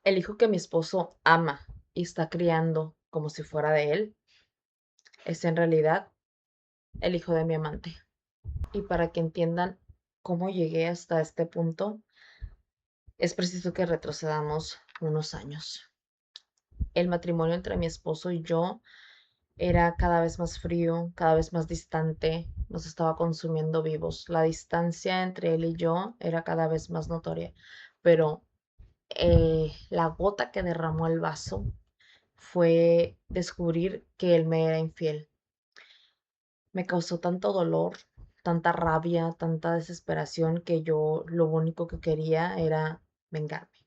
El hijo que mi esposo ama y está criando como si fuera de él, es en realidad el hijo de mi amante. Y para que entiendan cómo llegué hasta este punto, es preciso que retrocedamos unos años. El matrimonio entre mi esposo y yo era cada vez más frío, cada vez más distante, nos estaba consumiendo vivos. La distancia entre él y yo era cada vez más notoria, pero la gota que derramó el vaso fue descubrir que él me era infiel. Me causó tanto dolor, tanta rabia, tanta desesperación que yo lo único que quería era vengarme.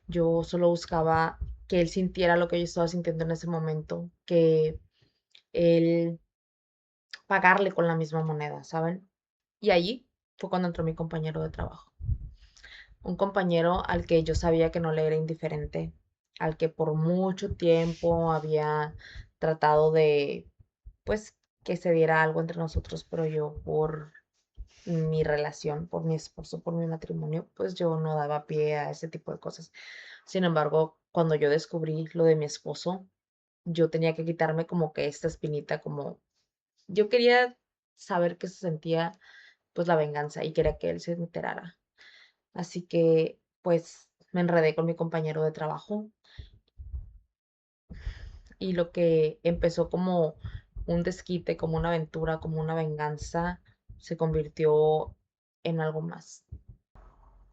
Yo solo buscaba que él sintiera lo que yo estaba sintiendo en ese momento, que él pagarle con la misma moneda, ¿saben? Y allí fue cuando entró mi compañero de trabajo. Un compañero al que yo sabía que no le era indiferente, al que por mucho tiempo había tratado de, pues, que se diera algo entre nosotros, pero yo por mi relación, por mi esposo, por mi matrimonio, pues yo no daba pie a ese tipo de cosas. Sin embargo, cuando yo descubrí lo de mi esposo, yo tenía que quitarme como que esta espinita, como yo quería saber qué se sentía, pues la venganza y quería que él se enterara. Así que, pues, me enredé con mi compañero de trabajo y lo que empezó como un desquite, como una aventura, como una venganza, se convirtió en algo más.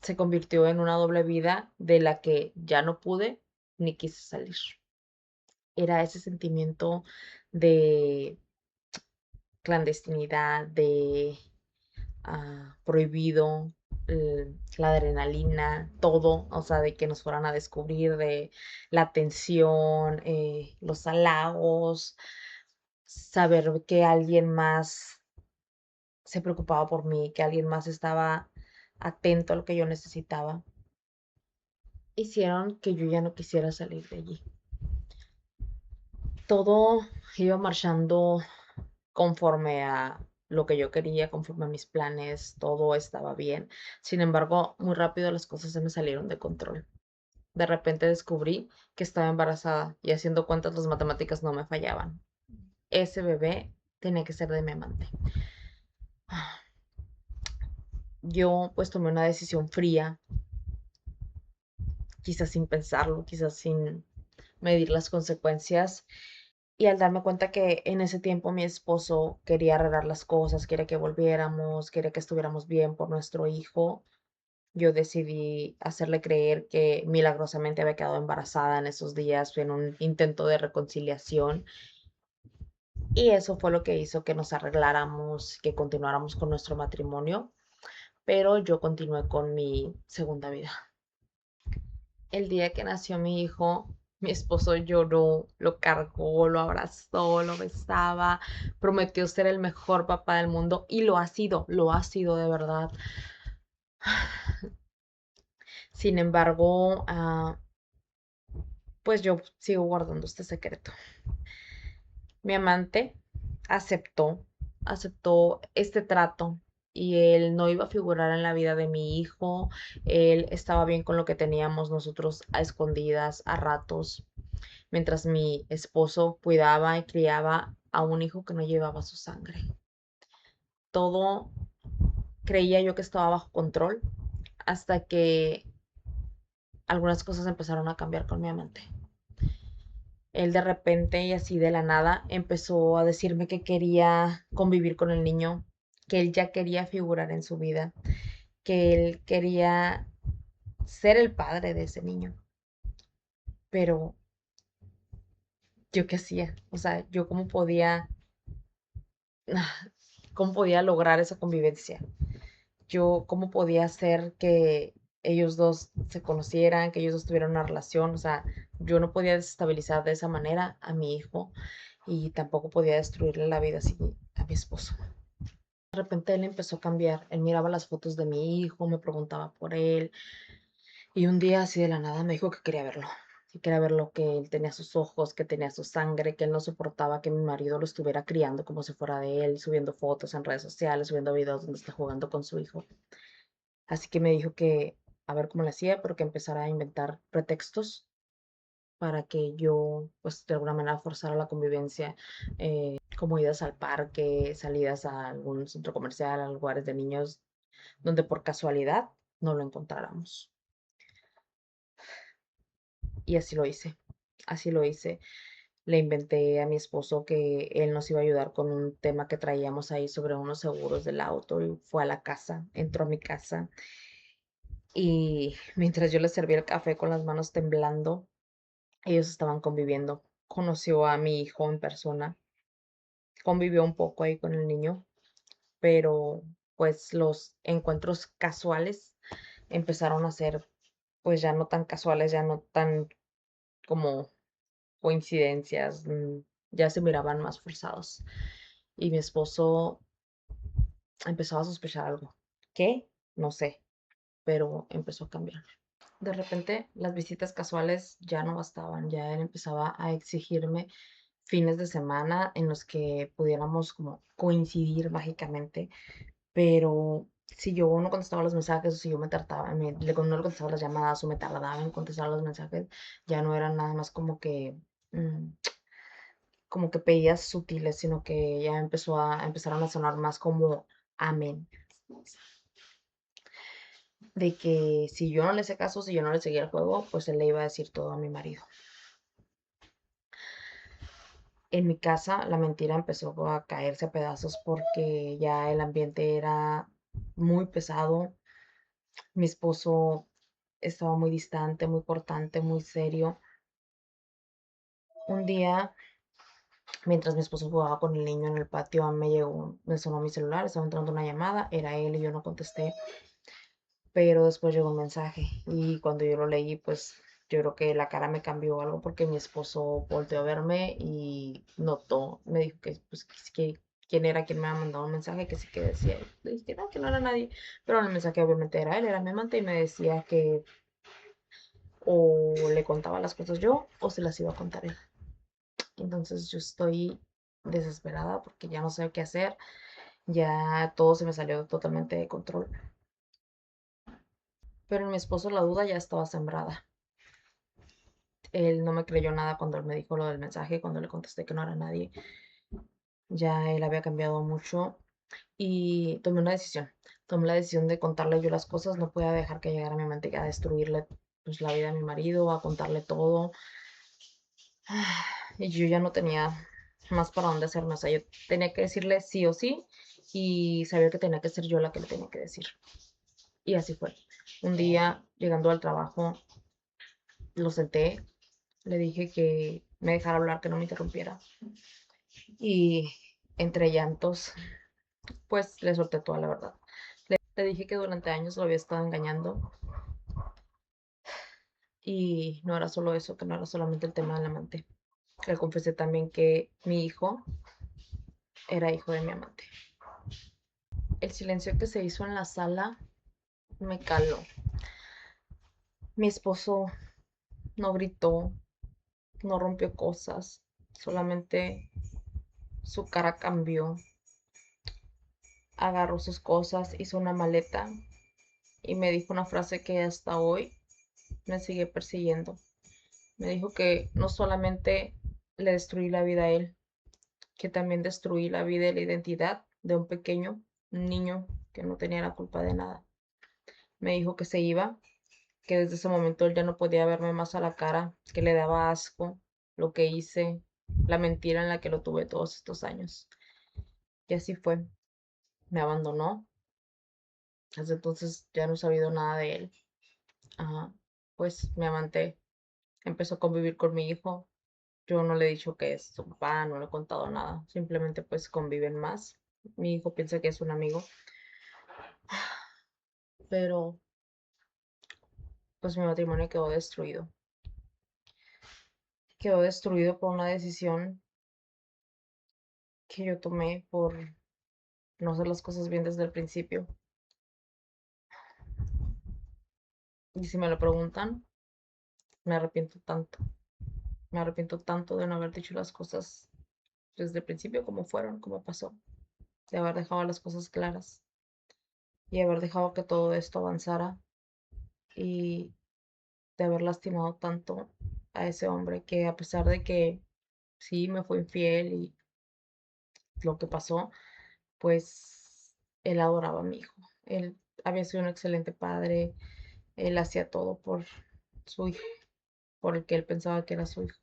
Se convirtió en una doble vida de la que ya no pude ni quise salir. Era ese sentimiento de clandestinidad, de prohibido, la adrenalina, todo, o sea, de que nos fueran a descubrir, de la atención, los halagos, saber que alguien más se preocupaba por mí, que alguien más estaba atento a lo que yo necesitaba, hicieron que yo ya no quisiera salir de allí. Todo iba marchando conforme a lo que yo quería, conforme a mis planes, todo estaba bien. Sin embargo, muy rápido las cosas se me salieron de control. De repente descubrí que estaba embarazada y haciendo cuentas las matemáticas no me fallaban. Ese bebé tenía que ser de mi amante. Yo pues tomé una decisión fría, quizás sin pensarlo, quizás sin medir las consecuencias. Y al darme cuenta que en ese tiempo mi esposo quería arreglar las cosas, quería que volviéramos, quería que estuviéramos bien por nuestro hijo, yo decidí hacerle creer que milagrosamente había quedado embarazada en esos días en un intento de reconciliación. Y eso fue lo que hizo que nos arregláramos, que continuáramos con nuestro matrimonio, pero yo continué con mi segunda vida. El día que nació mi hijo, mi esposo lloró, lo cargó, lo abrazó, lo besaba, prometió ser el mejor papá del mundo y lo ha sido de verdad. Sin embargo, pues yo sigo guardando este secreto. Mi amante aceptó, aceptó este trato y él no iba a figurar en la vida de mi hijo. Él estaba bien con lo que teníamos nosotros a escondidas, a ratos, mientras mi esposo cuidaba y criaba a un hijo que no llevaba su sangre. Todo creía yo que estaba bajo control hasta que algunas cosas empezaron a cambiar con mi amante. Él de repente y así de la nada empezó a decirme que quería convivir con el niño, que él ya quería figurar en su vida, que él quería ser el padre de ese niño. Pero yo qué hacía, o sea, yo cómo podía lograr esa convivencia. Yo cómo podía hacer que ellos dos se conocieran, que ellos dos tuvieran una relación, o sea, yo no podía desestabilizar de esa manera a mi hijo y tampoco podía destruirle la vida así a mi esposo. De repente él empezó a cambiar, él miraba las fotos de mi hijo, me preguntaba por él y un día así de la nada me dijo que quería verlo. Que quería ver lo que él tenía sus ojos, que tenía su sangre, que él no soportaba que mi marido lo estuviera criando como si fuera de él, subiendo fotos en redes sociales, subiendo videos donde está jugando con su hijo. Así que me dijo que a ver cómo le hacía, pero que empezara a inventar pretextos para que yo, pues, de alguna manera forzara la convivencia, como idas al parque, salidas a algún centro comercial, a lugares de niños, donde por casualidad no lo encontráramos. Y así lo hice, así lo hice. Le inventé a mi esposo que él nos iba a ayudar con un tema que traíamos ahí sobre unos seguros del auto y fue a la casa, entró a mi casa y mientras yo le servía el café con las manos temblando, ellos estaban conviviendo. Conoció a mi hijo en persona, convivió un poco ahí con el niño, pero pues los encuentros casuales empezaron a ser pues ya no tan casuales, ya no tan como coincidencias, ya se miraban más forzados. Y mi esposo empezó a sospechar algo. ¿Qué? No sé, pero empezó a cambiar. De repente, las visitas casuales ya no bastaban, ya él empezaba a exigirme fines de semana en los que pudiéramos como coincidir mágicamente, pero si yo no contestaba los mensajes o si yo me trataba, no le contestaba las llamadas o me tardaba en contestar los mensajes, ya no eran nada más mm, como que pedidas sutiles, sino que ya empezaron a sonar más como amén. De que si yo no le hacía caso, si yo no le seguía el juego, pues él le iba a decir todo a mi marido. En mi casa la mentira empezó a caerse a pedazos porque ya el ambiente era muy pesado. Mi esposo estaba muy distante, muy cortante, muy serio. Un día, mientras mi esposo jugaba con el niño en el patio, me sonó mi celular, estaba entrando una llamada, era él y yo no contesté. Pero después llegó un mensaje y cuando yo lo leí, pues yo creo que la cara me cambió algo porque mi esposo volteó a verme y notó, me dijo que, pues, que quién era quien me había mandado un mensaje, que sí que decía, le dije que no era nadie, pero en el mensaje obviamente era él, era mi amante y me decía que o le contaba las cosas yo o se las iba a contar él. Entonces yo estoy desesperada porque ya no sé qué hacer, ya todo se me salió totalmente de control. Pero en mi esposo la duda ya estaba sembrada. Él no me creyó nada cuando él me dijo lo del mensaje, cuando le contesté que no era nadie. Ya él había cambiado mucho y tomé una decisión. Tomé la decisión de contarle yo las cosas. No podía dejar que llegara mi mente a destruirle pues, la vida a mi marido, a contarle todo. Y yo ya no tenía más para dónde hacerme. O sea, yo tenía que decirle sí o sí y sabía que tenía que ser yo la que le tenía que decir. Y así fue. Un día, llegando al trabajo, lo senté, le dije que me dejara hablar, que no me interrumpiera. Y entre llantos, pues le solté toda la verdad. Le dije que durante años lo había estado engañando y no era solo eso, que no era solamente el tema del amante. Le confesé también que mi hijo era hijo de mi amante. El silencio que se hizo en la sala me caló. Mi esposo no gritó, no rompió cosas, solamente su cara cambió. Agarró sus cosas, hizo una maleta y me dijo una frase que hasta hoy me sigue persiguiendo. Me dijo que no solamente le destruí la vida a él, que también destruí la vida y la identidad de un niño que no tenía la culpa de nada. Me dijo que se iba, que desde ese momento él ya no podía verme más a la cara, que le daba asco lo que hice, la mentira en la que lo tuve todos estos años. Y así fue. Me abandonó. Desde entonces ya no he sabido nada de él. Ajá. Pues mi amante empezó a convivir con mi hijo. Yo no le he dicho que es su papá, no le he contado nada. Simplemente pues conviven más. Mi hijo piensa que es un amigo, pero pues mi matrimonio quedó destruido. Quedó destruido por una decisión que yo tomé por no hacer las cosas bien desde el principio. Y si me lo preguntan, me arrepiento tanto. Me arrepiento tanto de no haber dicho las cosas desde el principio como fueron, como pasó. De haber dejado las cosas claras y haber dejado que todo esto avanzara y de haber lastimado tanto a ese hombre que a pesar de que sí me fue infiel y lo que pasó, pues él adoraba a mi hijo. Él había sido un excelente padre, él hacía todo por su hijo, por el que él pensaba que era su hijo.